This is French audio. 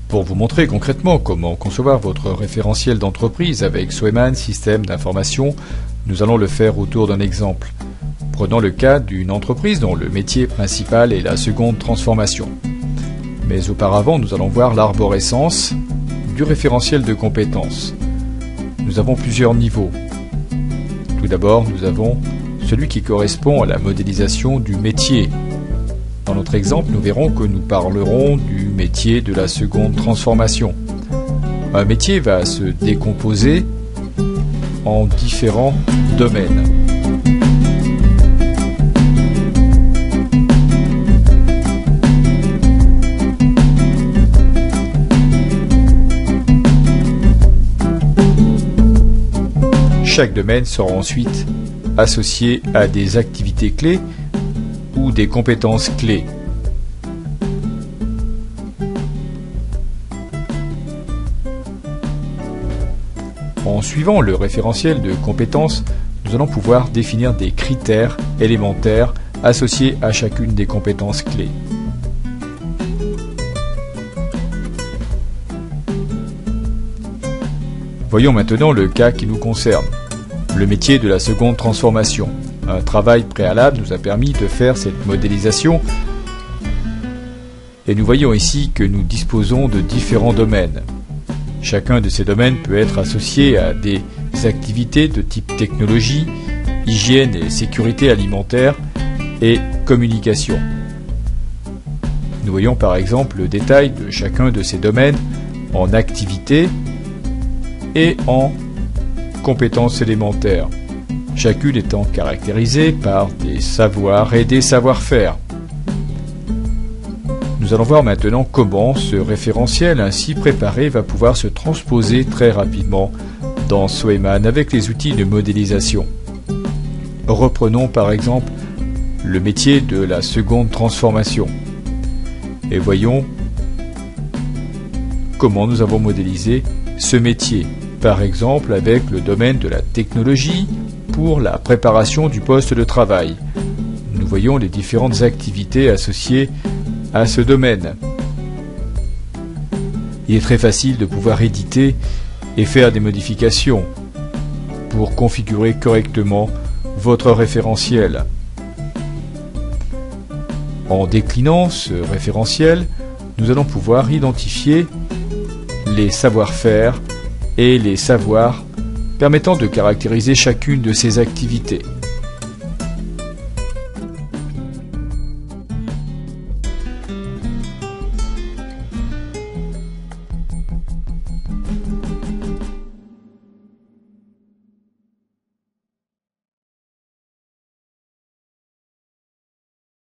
Pour vous montrer concrètement comment concevoir votre référentiel d'entreprise avec Swayman Système d'information, nous allons le faire autour d'un exemple. Prenons le cas d'une entreprise dont le métier principal est la seconde transformation. Mais auparavant, nous allons voir l'arborescence du référentiel de compétences. Nous avons plusieurs niveaux. Tout d'abord, nous avons celui qui correspond à la modélisation du métier. Dans notre exemple, nous verrons que nous parlerons du métier de la seconde transformation. Un métier va se décomposer en différents domaines. Chaque domaine sera ensuite associé à des activités clés ou des compétences clés. En suivant le référentiel de compétences, nous allons pouvoir définir des critères élémentaires associés à chacune des compétences clés. Voyons maintenant le cas qui nous concerne, le métier de la seconde transformation. Un travail préalable nous a permis de faire cette modélisation et nous voyons ici que nous disposons de différents domaines. Chacun de ces domaines peut être associé à des activités de type technologie, hygiène et sécurité alimentaire et communication. Nous voyons par exemple le détail de chacun de ces domaines en activités et en compétences élémentaires, chacune étant caractérisée par des savoirs et des savoir-faire. Nous allons voir maintenant comment ce référentiel ainsi préparé va pouvoir se transposer très rapidement dans Swayman avec les outils de modélisation. Reprenons par exemple le métier de la seconde transformation et voyons comment nous avons modélisé ce métier, par exemple avec le domaine de la technologie pour la préparation du poste de travail. Nous voyons les différentes activités associées à ce domaine. Il est très facile de pouvoir éditer et faire des modifications pour configurer correctement votre référentiel. En déclinant ce référentiel, nous allons pouvoir identifier les savoir-faire et les savoirs permettant de caractériser chacune de ces activités.